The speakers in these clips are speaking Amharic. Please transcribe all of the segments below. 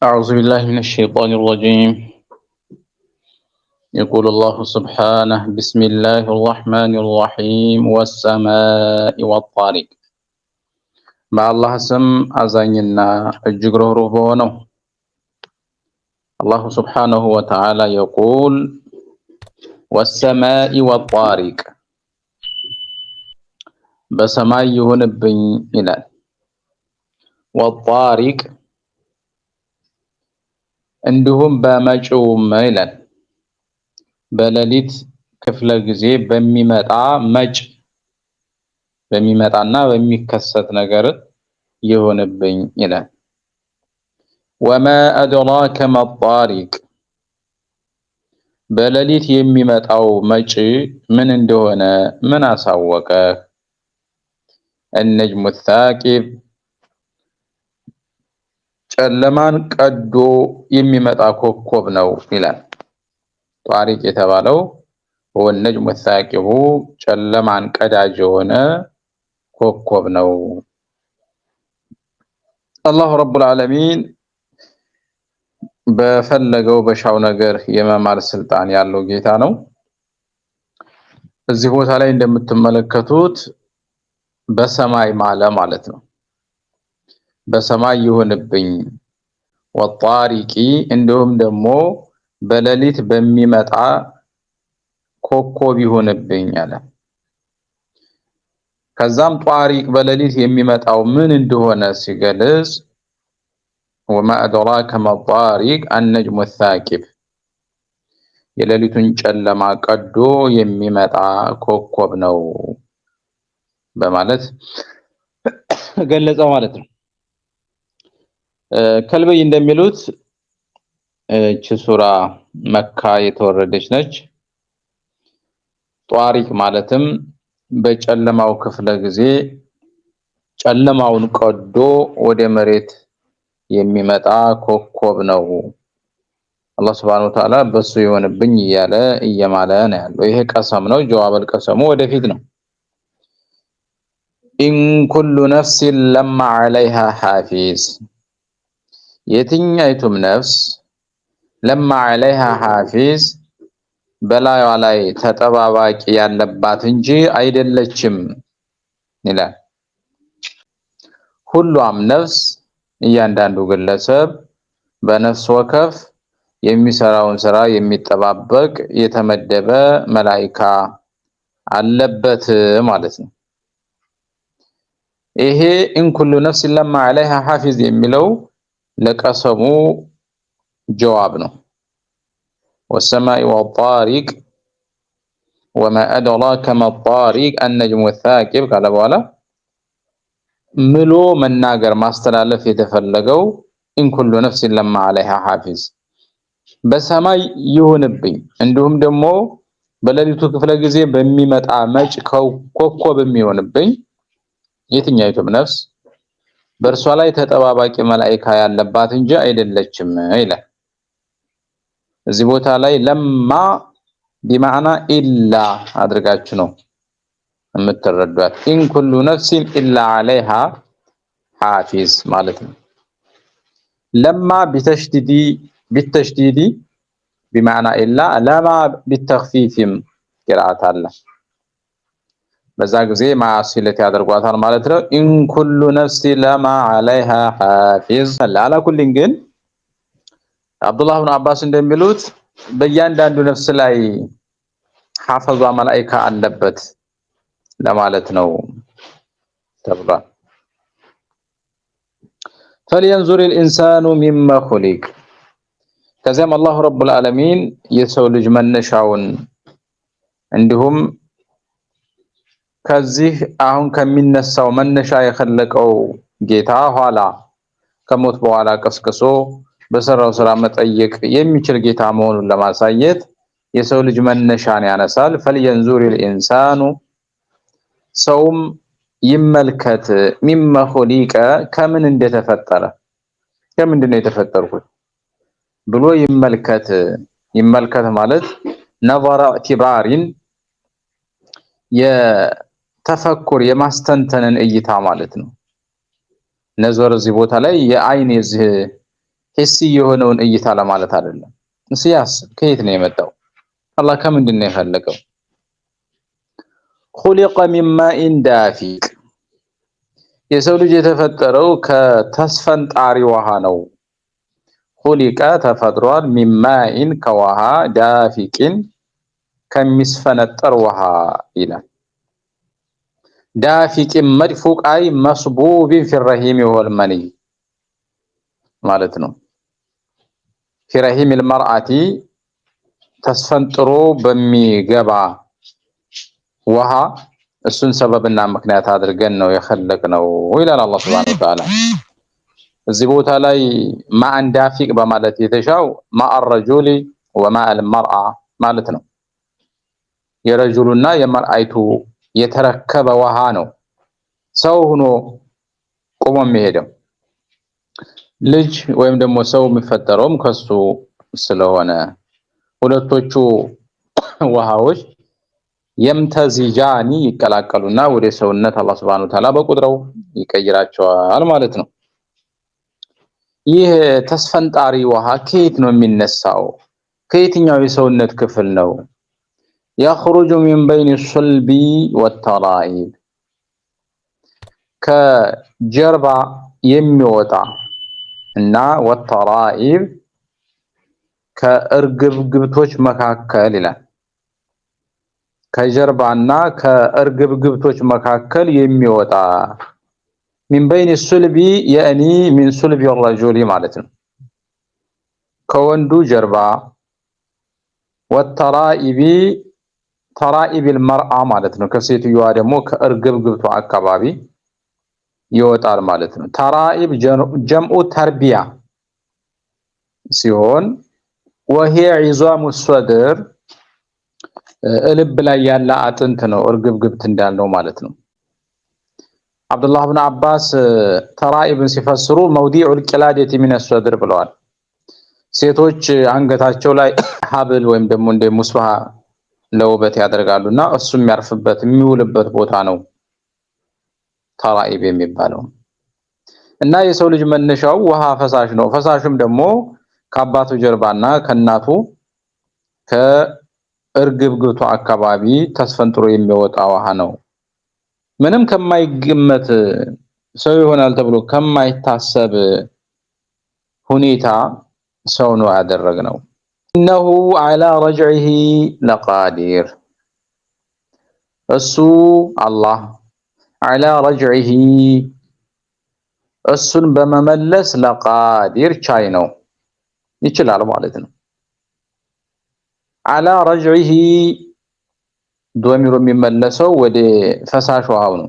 أعوذ بالله من الشيطان الرجيم. يقول الله سبحانه: بسم الله الرحمن الرحيم والسماء والطارق. بالله سم أزايننا الجغره بونه. الله سبحانه وتعالى يقول: والسماء والطارق. بسماء يهنبن إلى والطارق عندهم بمجوم إلى በሌሊት ክፍለ ጊዜ በሚመጣና በሚከሰት ነገር ይሆንብኝ ይላል። ወማ አድራከ መጣሪቅ በሌሊት የሚመጣው መጪ ምን እንደሆነ ምን አሳወቀ? النجم الثاقب ጨለማን ቀዶ የሚመጣ ኮከብ ነው ይላል። ጧሪቅ የተባለው ወነጅሙ الثاقب ጨለማን ቀዳጅ የሆነ ኮከብ ነው። አላሁ ረቡል ዓለሚን በፈለገው በሻው ነገር የመማር ስልጣን ያለው ጌታ ነው። እዚህ ቦታ ላይ እንደምትመለከቱት በሰማይ ማለ ማለት ነው። በሰማይ ይሁንብኝ ወጣሪቂ እንዲሁም ደግሞ በሌሊት በሚመጣ ኮከብ ይሁንብኝ አለ። ከዛም ጧሪቅ በሌሊት የሚመጣው ምን እንደሆነ ሲገልጽ ወማ አድራከ መጣሪቅ النجم الثاقب የሌሊቱን ጨለማ ቀዶ የሚመጣ ኮከብ ነው በማለት ገለጸው ማለት ነው። ከልበይ እንደሚሉት እቺ ሱራ መካ የተወረደች ነች። ጧሪቅ ማለትም በጨለማው ክፍለ ጊዜ ጨለማውን ቀዶ ወደ መሬት የሚመጣ ኮከብ ነው። አላህ Subhanahu Wa Ta'ala በሱ ይሆንብኝ እያለ እየማለ ነው ያለው። ይሄ ቀሰም ነው። ጀዋበል ቀሰሙ ወደፊት ነው። ኢን ኩሉ ነፍስ ለማ ዐለይሃ ሐፊዝ የትኛይቱም ነፍስ ለማ ዐለይሃ ሐፊዝ በላዩ ላይ ተጠባባቂ ያለባት እንጂ አይደለችም ይላል። ሁሉም ነፍስ እያንዳንዱ ግለሰብ በነፍስ ወከፍ የሚሰራውን ስራ የሚጠባበቅ የተመደበ መላእክት አለበት ማለት ነው። ይሄ ኢን ኩሉ ነፍስ ለማ ዐለይሃ ሐፊዝ የሚለው ለቀሰሙ ጀዋብ ነው። والسماء والطارق وما أدراك ما الطارق النجم الثاقب قال በኋላ ምሎ መናገር ማስተላለፍ የተፈለገው ኢን ኩሉ ነፍስ ለማ ዐለይሃ ሐፊዝ በሰማይ ይሁንብኝ እንዲሁም ደግሞ በሌሊቱ ክፍለ ጊዜ በሚመጣ መጭ ኮከብ የሚሆንብኝ የትኛይቱም ነፍስ በእርሷ ላይ ተጠባባቂ መላእክት ያለባት እንጂ አይደለችም ይላል። እዚህ ቦታ ላይ ለማ ቢማዕና ኢላ አድርጋችሁ ነው የምትረዷት። ኢን ኩሉ ነፍሲን ኢላ ዐለይሃ ሐፊዝ ማለት ነው። ለማ ቢተሽዲዲ ቢማዕና ኢላ ለማ ቢተኽፊፍም ቅራአት አለ። በዛ ጊዜ ማሲለት ያደርጓታል ማለት ነው። ኢን ኩሉ ነፍሲ ለማ ዐለይሃ ሐፊዝ አላ ኩሊን ግን አብዱላህ ኢብኑ አባስ እንደሚሉት በእያንዳንዱ ነፍስ ላይ ሐፈዟ መላእክት አለበት ለማለት ነው ተብሏል። فلينظر الانسان مما خلق ከዚያም አላሁ ረቡል ዓለሚን የሰው ልጅ መነሻውን እንዲሁም ከዚህ አሁን ከሚነሳው መነሻ የኸለቀው ጌታ ኋላ ከሞት በኋላ ቀስቅሶ በሰራው ስራ መጠየቅ የሚችል ጌታ መሆኑን ለማሳየት የሰው ልጅ መነሻን ያነሳል። فلينظر الانسان ሰውም ይመልከት ሚማ ኹሊቀ ከምን እንደተፈጠረ ከምንድነው የተፈጠርኩት ብሎ ይመልከት ማለት ነظر اعتبار የተፈኩር የማስተንተንን እይታ ማለት ነው። ነዘር እዚህ ቦታ ላይ የአይን የዚህ ሂሲ የሆነውን እይታ ለማለት አይደለም። ሲያስብ ከየት ነው የመጣው? አላህ ከምንድን ነው የፈለገው? ኹሊቀ ሚን ማኢን ዳፊቅ የሰው ልጅ የተፈጠረው ከተስፈንጣሪ ውሃ ነው። ኹሊቀ ተፈጥሯል፣ ሚን ማኢን ከውሃ፣ ዳፊቅን ከሚስፈነጠር ውሃ ይላል። ዳፊቅን መድፉቅ አይ መስቡብን ፊ ረሂም ወል መኒ ማለት ነው። ፊ ረሂም አልመርአቲ ተስፈንጥሮ በሚገባ ውሃ እሱን ሰበብና ምክንያት አድርገን ነው የኸለቅነው ይላል አላህ ሱብሓነሁ ወተዓላ። እዚህ ቦታ ላይ ማአን ዳፊቅ በማለት የተሻው ማአ ረጁሊ ወማአ አልመርአ ማለት ነው። የረጁሉና የመርአይቱ የተረከበ ውሃ ነው ሰው ሆኖ ቆሞ የሚሄደው። ልጅ ወይም ደግሞ ሰው የሚፈጠረውም ከሱ ስለሆነ ሁለቶቹ ውሃዎች የምተዚጃኒ ይቀላቀሉና ወደ ሰውነት አላህ ሱብሓነሁ ወተዓላ በቁጥረው ይቀይራቸዋል ማለት ነው። ይህ ተስፈንጣሪ ውሃ ከየት ነው የሚነሳው? ከየትኛው የሰውነት ክፍል ነው? የኽሩጁ ሚን በይን ሱልቢ ወተራኢብ ከጀርባ የሚወጣ እና ወተራኢብ ከእርግብግብቶች መካከል ይላል። ከጀርባና ከእርግብግብቶች መካከል የሚወጣ ሚን በይን ሱልቢ የእኒ ሚን ሱልቢ ረጁሊ ማለት ነው። ከወንዱ ጀርባ ወተራኢቢ ተራኢቢል መርአ ማለት ነው። ከሴትዮዋ ደግሞ ከእርግብግብቷ አካባቢ ይወጣል ማለት ነው። ተራኢብ ጀምኡ ተርቢያ ሲሆን ወሂየ ዒዛሙ ሶድር ልብ ላይ ያለ አጥንት ነው እርግብግብት እንዳልነው ማለት ነው። አብዱላህ ብን አባስ ተራኢብን ሲፈስሩ መውዲዑል ቂላደቲ ሚነ ሶድር ብለዋል። ሴቶች አንገታቸው ላይ ሀብል ወይም ደግሞ እንደ ሙስባህ ለውበት ያደርጋሉና እሱ የሚያርፍበት የሚውልበት ቦታ ነው ተራኢብ የሚባለው። እና የሰው ልጅ መነሻው ውሃ ፈሳሽ ነው። ፈሳሹም ደግሞ ከአባቱ ጀርባና ከእናቱ ከእርግብግብቱ አካባቢ ተስፈንጥሮ የሚወጣ ውሃ ነው። ምንም ከማይገመት ሰው ይሆናል ተብሎ ከማይታሰብ ሁኔታ ሰው ነው ያደረግነው። ኢነሁ ዐላ ረጅዒሂ ለቃዲር እሱ አላህ ዐላ ረጅዒሂ እሱን በመመለስ ለቃዲር ቻይ ነው ይችላል ማለት ነው። ዐላ ረጅዒሂ ዶሚሩ የሚመለሰው ወደ ፈሳሽ ውሃው ነው።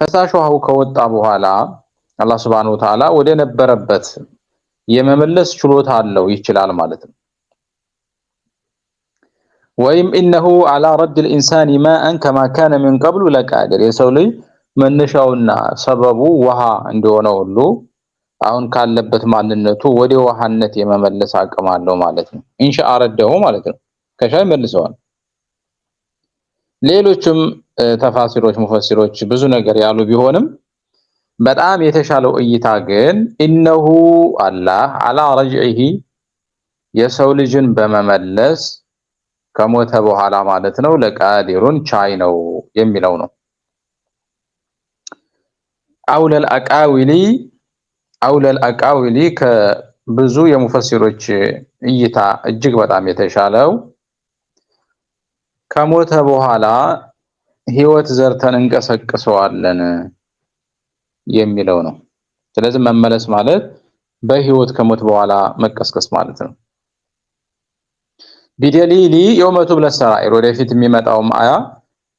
ፈሳሽ ውሃው ከወጣ በኋላ አላህ ሱብሓነሁ ወተዓላ ወደ ነበረበት የመመለስ ችሎታ አለው ይችላል ማለት ነው። ወይም ኢነሁ ዐላ ረድ ልኢንሳን ማአን ከማ ካነ ሚን ቀብሉ ለቃዲር የሰው ልጅ መነሻውና ሰበቡ ውሃ እንደሆነ ሁሉ አሁን ካለበት ማንነቱ ወደ ውሃነት የመመለስ አቅም አለው ማለት ነው። ኢንሻአ ረደሁ ማለት ነው። ከሻይ መልሰዋል። ሌሎችም ተፋሲሮች ሙፈሲሮች ብዙ ነገር ያሉ ቢሆንም በጣም የተሻለው እይታ ግን ኢነሁ አላህ ዐላ ረጅዒሂ የሰው ልጅን በመመለስ ከሞተ በኋላ ማለት ነው ለቃዲሩን ቻይ ነው የሚለው ነው። አውለል አቃዊሊ ከብዙ የሙፈሲሮች እይታ እጅግ በጣም የተሻለው ከሞተ በኋላ ህይወት ዘርተን እንቀሰቅሰዋለን የሚለው ነው። ስለዚህ መመለስ ማለት በህይወት ከሞት በኋላ መቀስቀስ ማለት ነው። ቢደሊሊ የውመ ቱብለ ሰራኢር ወደፊት የሚመጣውም አያ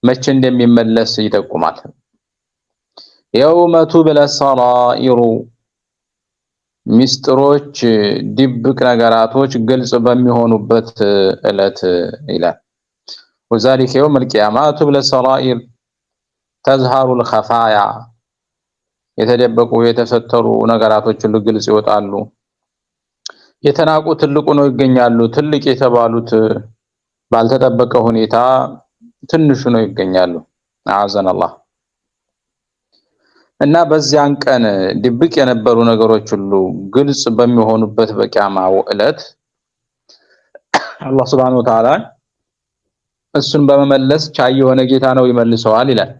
መቼ እንደሚመለስ ይጠቁማል። የውመ ቱብለ ሰራኢሩ ሚስጥሮች ድብቅ ነገራቶች ግልጽ በሚሆኑበት እለት ይላል። ወዛሊከ የውመል ቂያማ ቱብለ ሰራኢር ተዝሃሩል ኸፋያ የተደበቁ የተሰተሩ ነገራቶች ሁሉ ግልጽ ይወጣሉ። የተናቁ ትልቁ ነው ይገኛሉ። ትልቅ የተባሉት ባልተጠበቀ ሁኔታ ትንሹ ነው ይገኛሉ። አዘን አላህ እና በዚያን ቀን ድብቅ የነበሩ ነገሮች ሁሉ ግልጽ በሚሆኑበት በቂያማው ዕለት አላህ Subhanahu Wa Ta'ala እሱን በመመለስ ቻይ የሆነ ጌታ ነው ይመልሰዋል ይላል።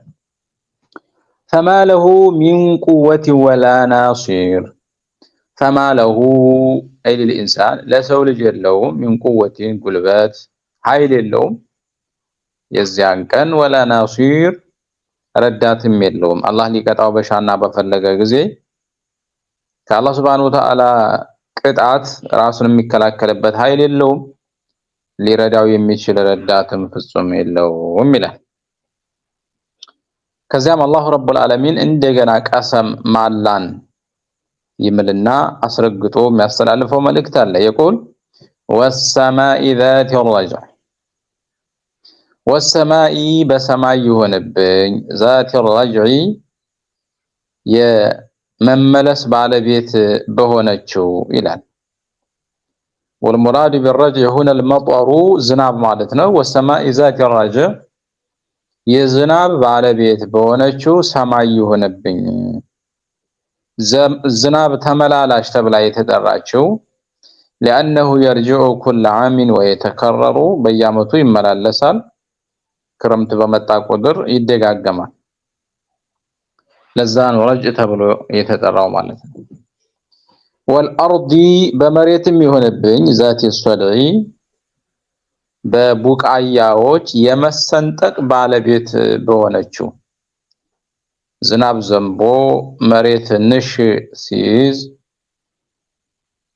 فما له من قوة ولا ناصير فما له أي للإنسان ለሰው ልጅ የለውም من قوة ጉልበት ኃይል የለውም የዚያን ቀን ولا ناصير ረዳትም የለውም። አላህ ሊቀጣው በሻና በፈለገ ጊዜ ከአላህ Subhanahu Wa Ta'ala ቅጣት ራሱን የሚከላከልበት ኃይል የለውም። ሊረዳው የሚችል ረዳትም ፍጹም የለውም ይላል። ከዚያም አላሁ ረቡል ዓለሚን እንደገና ቀሰም ማላን ይምልና አስረግጦ የሚያስተላልፈው መልእክት አለ። የቁል ወሰማኢ ዛቲ ረጅዕ ወሰማኢ በሰማይ ይሆንብኝ ዛቲ ረጅዕ የመመለስ ባለቤት በሆነችው ይላል። والمراد بالرجع هنا المطر ዝናብ ማለት ነው። ወሰማኢ ዛቲ ረጅዕ የዝናብ ባለቤት በሆነችው ሰማይ ይሆንብኝ። ዝናብ ተመላላሽ ተብላ የተጠራችው لأنه يرجع كل عام ويتكرر በየዓመቱ ይመላለሳል። ክረምት በመጣ ቁጥር ይደጋገማል። ለዛ ነው ረጅዕ ተብሎ የተጠራው ማለት ነው። والأرض በመሬትም ይሆንብኝ ዛቲ الصدع በቡቃያዎች የመሰንጠቅ ባለቤት በሆነችው ዝናብ ዘንቦ መሬት ንሽ ሲይዝ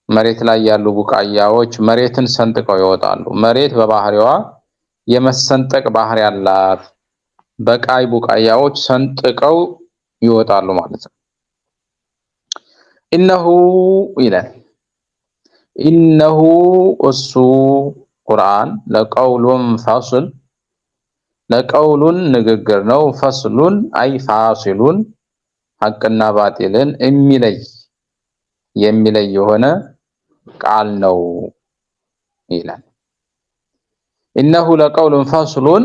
መሬት ላይ ያሉ ቡቃያዎች መሬትን ሰንጥቀው ይወጣሉ። መሬት በባህሪዋ የመሰንጠቅ ባህሪ ያላት በቃይ ቡቃያዎች ሰንጥቀው ይወጣሉ ማለት ነው። ኢነሁ ይላል ኢነሁ እሱ ቁርአን ለቀውሉን ፋስል ለቀውሉን ንግግር ነው። ፈስሉን አይ ፋሲሉን ሐቅና ባጢልን የሚለይ የሆነ ቃል ነው ይላል። ኢነሁ ለቀውሉን ፋስሉን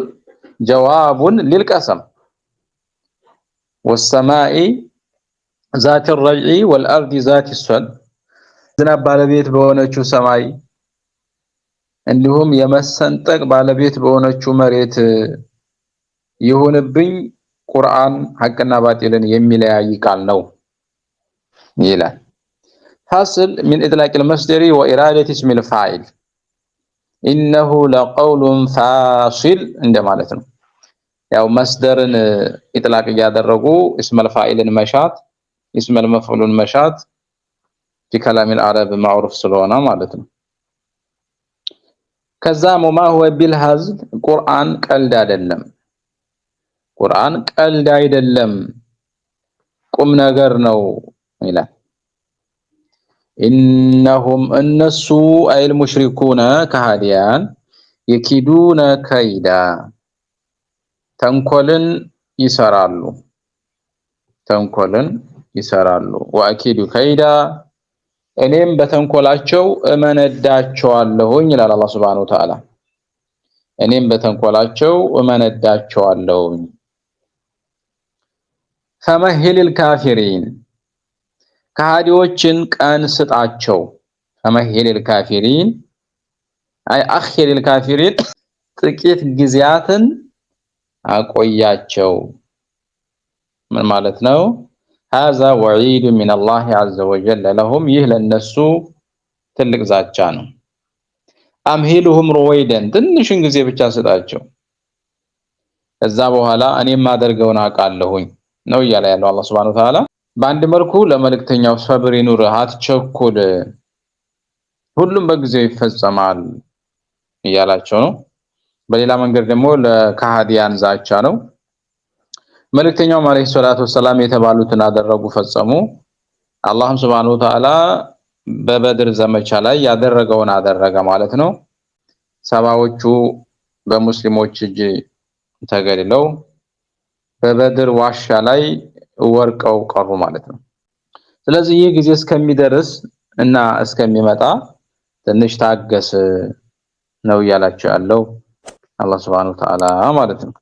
ጀዋቡን ሊልቀሰም ወሰማኢ ዛቲ ረጅዕ ወልአርዲ ዛቲ ሶድ ዝናብ ባለቤት በሆነችው ሰማይ እንዲሁም የመሰንጠቅ ባለቤት በሆነችው መሬት ይሁንብኝ ቁርአን ሐቅና ባጢልን የሚለያይ ቃል ነው ይላል። ፋስል من إطلاق المصدر وإرادة اسم الفاعل إنه لقول فاصل እንደማለት ነው። ያው መስደርን ኢጥላቅ ያደረጉ اسم الفاعل መሻት اسم المفعول መሻት في كلام العرب معروف ስለሆነ ማለት ነው። ከዛ ما هو بالهزل ቁርአን ቀልድ አይደለም። ቁርአን ቀልድ አይደለም ቁም ነገር ነው ይላል። ኢነሁም እነሱ አይል ሙሽሪኩነ ከሃዲያን የኪዱነ ከይዳ ተንኮልን ይሰራሉ ወአኪዱ ከይዳ እኔም በተንኮላቸው እመነዳቸዋለሁኝ ይላል አላህ Subhanahu Wa Ta'ala። እኔም በተንኮላቸው እመነዳቸዋለሁኝ። فمهل الكافرين ከሃዲዎችን ቀን ስጣቸው። فمهل الكافرين አይ አኺር الكافرين ጥቂት ጊዜያትን አቆያቸው። ምን ማለት ነው? هذا وعيد من الله عز وجل لهم ይህ ለነሱ ትልቅ ዛቻ ነው። አምሂሉሁም ሩወይደን ትንሽን ጊዜ ብቻ ስጣቸው ከዛ በኋላ እኔም ማደርገውን አውቃለሁኝ ነው እያለ ያለው አላህ Subhanahu Wa Ta'ala። በአንድ መልኩ ለመልእክተኛው ሰብር ይኑርህ አትቸኩል ሁሉም በጊዜው ይፈጸማል እያላቸው ነው። በሌላ መንገድ ደግሞ ለካሃዲያን ዛቻ ነው። መልእክተኛው ማለይሂ ሰላቱ ወሰላም የተባሉትን አደረጉ ፈጸሙ። አላህም Subhanahu Wa Ta'ala በበድር ዘመቻ ላይ ያደረገውን አደረገ ማለት ነው። ሰባዎቹ በሙስሊሞች እጅ ተገድለው በበድር ዋሻ ላይ ወርቀው ቀሩ ማለት ነው። ስለዚህ ይህ ጊዜ እስከሚደርስ እና እስከሚመጣ ትንሽ ታገስ ነው ያላቸው ያለው አላህ Subhanahu Wa Ta'ala ማለት ነው።